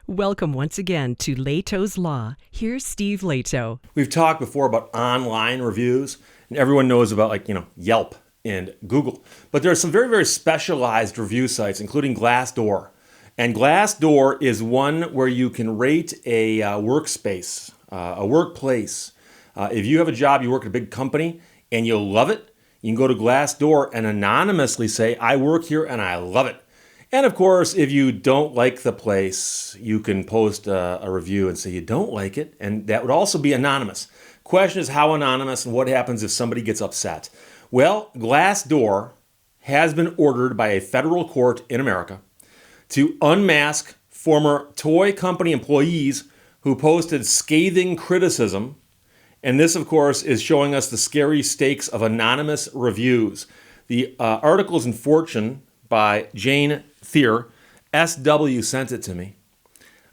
Welcome once again to Lehto's Law. Here's Steve Lehto. We've talked before about online reviews, and everyone knows about Yelp and Google. But there are some very, very specialized review sites, including Glassdoor. And Glassdoor is one where you can rate a workspace, a workplace. If you have a job, you work at a big company, and you love it, you can go to Glassdoor and anonymously say, I work here and I love it. And of course, if you don't like the place, you can post a review and say you don't like it, and that would also be anonymous. Question is how anonymous and what happens if somebody gets upset? Well, Glassdoor has been ordered by a federal court in America to unmask former toy company employees who posted scathing criticism. And this, of course, is showing us the scary stakes of anonymous reviews. The article is in Fortune by Jane Thier. SW sent it to me.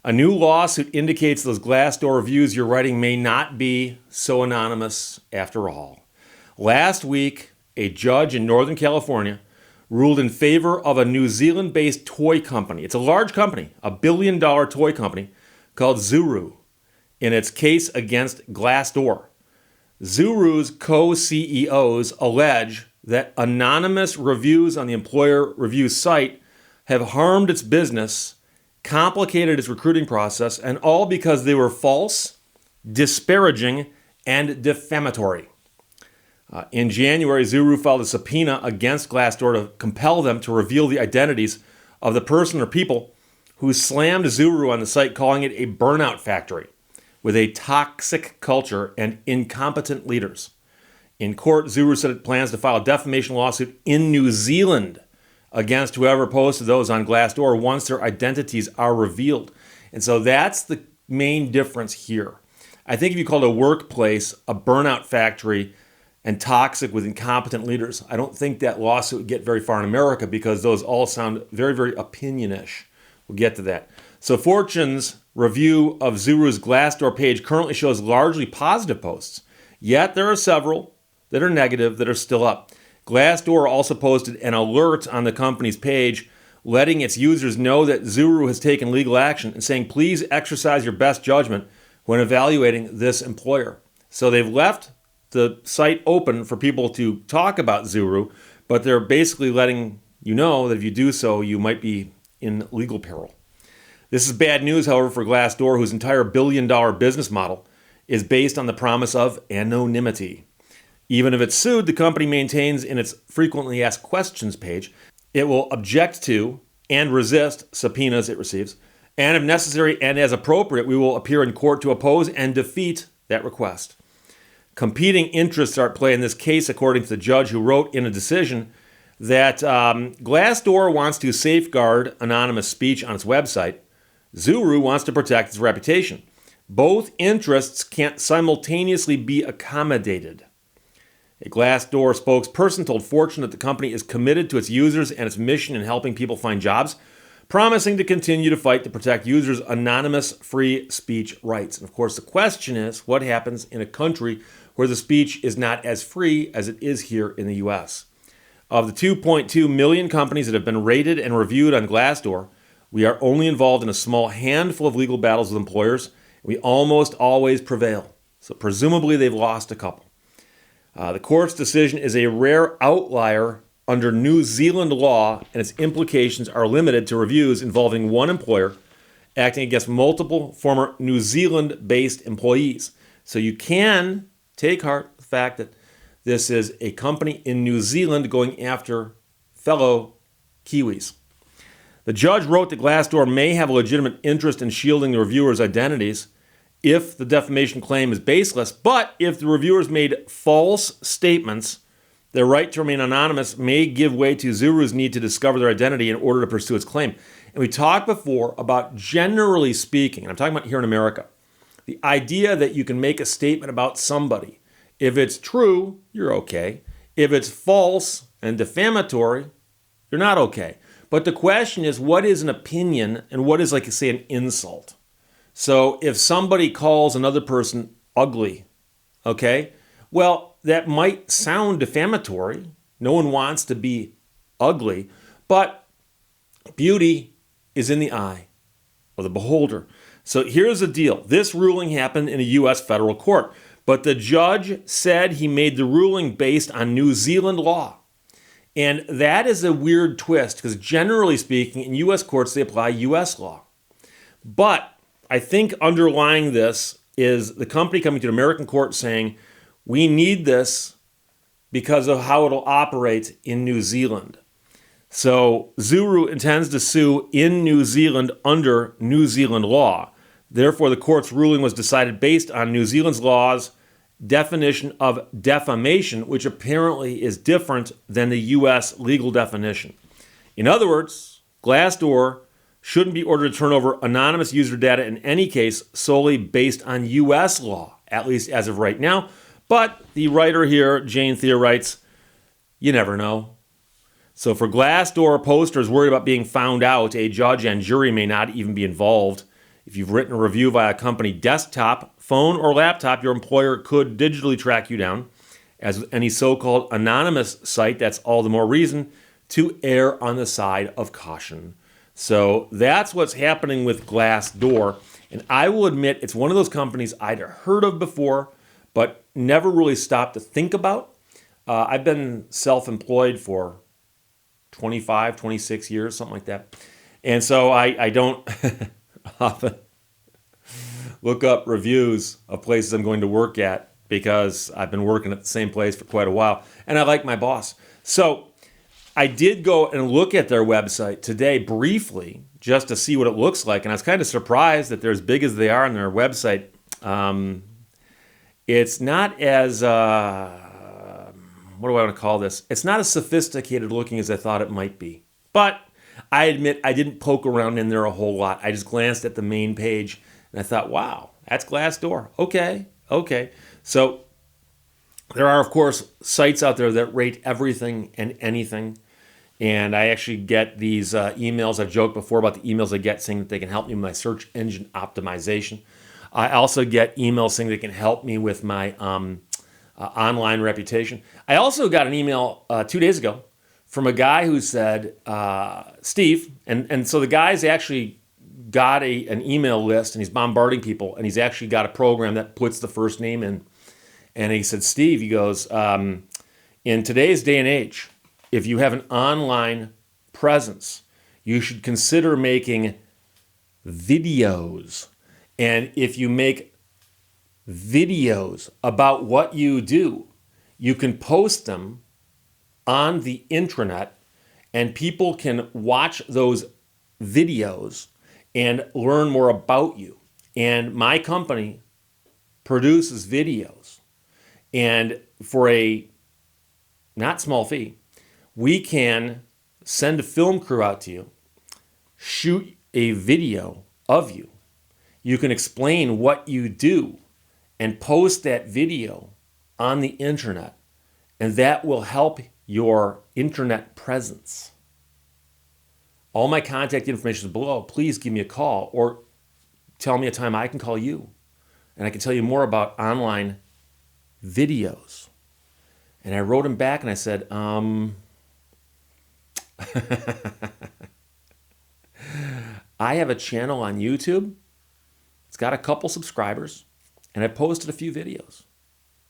A new lawsuit indicates those Glassdoor reviews you're writing may not be so anonymous after all. Last week, a judge in Northern California ruled in favor of a New Zealand-based toy company. It's a large company, a billion-dollar toy company called Zuru, in its case against Glassdoor. Zuru's co-CEOs allege that anonymous reviews on the employer review site have harmed its business, complicated its recruiting process, and all because they were false, disparaging, and defamatory. In January, Zuru filed a subpoena against Glassdoor to compel them to reveal the identities of the person or people who slammed Zuru on the site, calling it a burnout factory with a toxic culture and incompetent leaders. In court, Zuru said it plans to file a defamation lawsuit in New Zealand against whoever posted those on Glassdoor once their identities are revealed. And so that's the main difference here. I think if you called a workplace a burnout factory and toxic with incompetent leaders, I don't think that lawsuit would get very far in America because those all sound very, very opinion-ish. We'll get to that. So Fortune's review of Zuru's Glassdoor page currently shows largely positive posts, yet there are several that are negative that are still up. Glassdoor also posted an alert on the company's page letting its users know that Zuru has taken legal action and saying, please exercise your best judgment when evaluating this employer. So they've left the site open for people to talk about Zuru, but they're basically letting you know that if you do so, you might be in legal peril. This is bad news, however, for Glassdoor, whose entire billion-dollar business model is based on the promise of anonymity. Even if it's sued, the company maintains in its frequently asked questions page, it will object to and resist subpoenas it receives, and if necessary and as appropriate, we will appear in court to oppose and defeat that request. Competing interests are at play in this case, according to the judge who wrote in a decision that Glassdoor wants to safeguard anonymous speech on its website. Zuru wants to protect its reputation. Both interests can't simultaneously be accommodated. A Glassdoor spokesperson told Fortune that the company is committed to its users and its mission in helping people find jobs, promising to continue to fight to protect users' anonymous free speech rights. And of course, the question is, what happens in a country where the speech is not as free as it is here in the U.S.? Of the 2.2 million companies that have been rated and reviewed on Glassdoor, we are only involved in a small handful of legal battles with employers. We almost always prevail. So presumably they've lost a couple. The court's decision is a rare outlier under New Zealand law, and its implications are limited to reviews involving one employer acting against multiple former New Zealand-based employees. So you can take heart the fact that this is a company in New Zealand going after fellow Kiwis. The judge wrote that Glassdoor may have a legitimate interest in shielding the reviewers' identities if the defamation claim is baseless, but if the reviewers made false statements, their right to remain anonymous may give way to Zuru's need to discover their identity in order to pursue its claim. And we talked before about, generally speaking, and I'm talking about here in America, the idea that you can make a statement about somebody. If it's true, you're okay. If it's false and defamatory, you're not okay. But the question is, what is an opinion and what is, say, an insult? So if somebody calls another person ugly, okay, well, that might sound defamatory. No one wants to be ugly, but beauty is in the eye. of the beholder. So here's the deal. This ruling happened in a U.S. federal court, but the judge said he made the ruling based on New Zealand law. And that is a weird twist because generally speaking, in U.S. courts, they apply U.S. law. But I think underlying this is the company coming to an American court saying, we need this because of how it'll operate in New Zealand. So Zuru intends to sue in New Zealand under New Zealand law. Therefore, the court's ruling was decided based on New Zealand's law's definition of defamation, which apparently is different than the U.S. legal definition. In other words, Glassdoor shouldn't be ordered to turn over anonymous user data in any case solely based on U.S. law, at least as of right now. But the writer here, Jane Thea, writes, you never know. So for Glassdoor posters worried about being found out, a judge and jury may not even be involved. If you've written a review via a company desktop, phone, or laptop, your employer could digitally track you down. As with any so-called anonymous site, that's all the more reason to err on the side of caution. So that's what's happening with Glassdoor. And I will admit it's one of those companies I'd heard of before, but never really stopped to think about. I've been self-employed for 25, 26 years, something like that. And so I don't often look up reviews of places I'm going to work at because I've been working at the same place for quite a while. And I like my boss. So I did go and look at their website today briefly just to see what it looks like. And I was kind of surprised that they're as big as they are on their website. It's not as, what do I want to call this? It's not as sophisticated looking as I thought it might be. But I admit I didn't poke around in there a whole lot. I just glanced at the main page and I thought, wow, that's Glassdoor. Okay. So there are, of course, sites out there that rate everything and anything. And I actually get these emails. I've joked before about the emails I get saying that they can help me with my search engine optimization. I also get emails saying they can help me with my online reputation. I also got an email 2 days ago from a guy who said, Steve, and so the guy's actually got an email list and he's bombarding people and he's actually got a program that puts the first name in. And he said, Steve, he goes, in today's day and age, if you have an online presence, you should consider making videos. And if you make videos about what you do, you can post them on the intranet and people can watch those videos and learn more about you. And my company produces videos. And for a not small fee, we can send a film crew out to you, shoot a video of you. You can explain what you do and post that video on the internet. And that will help your internet presence. All my contact information is below. Please give me a call or tell me a time I can call you. And I can tell you more about online videos. And I wrote him back and I said, I have a channel on YouTube. It's got a couple subscribers and I posted a few videos.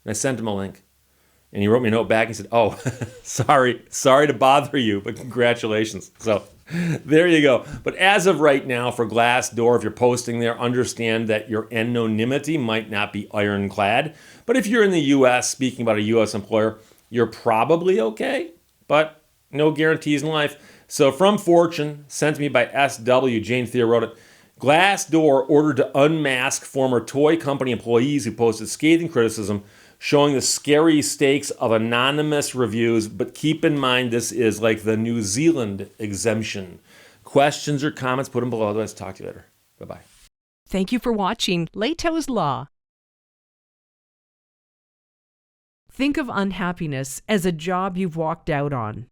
And I sent him a link. And he wrote me a note back and he said, oh, sorry to bother you, but congratulations. So there you go. But as of right now for Glassdoor, if you're posting there, understand that your anonymity might not be ironclad. But if you're in the U.S., speaking about a U.S. employer, you're probably okay, but no guarantees in life. So from Fortune, sent to me by SW, Jane Thea wrote it, Glassdoor ordered to unmask former toy company employees who posted scathing criticism showing the scary stakes of anonymous reviews, but keep in mind this is like the New Zealand exemption. Questions or comments, put them below. Otherwise, talk to you later. Bye-bye. Thank you for watching Lehto's Law. Think of unhappiness as a job you've walked out on.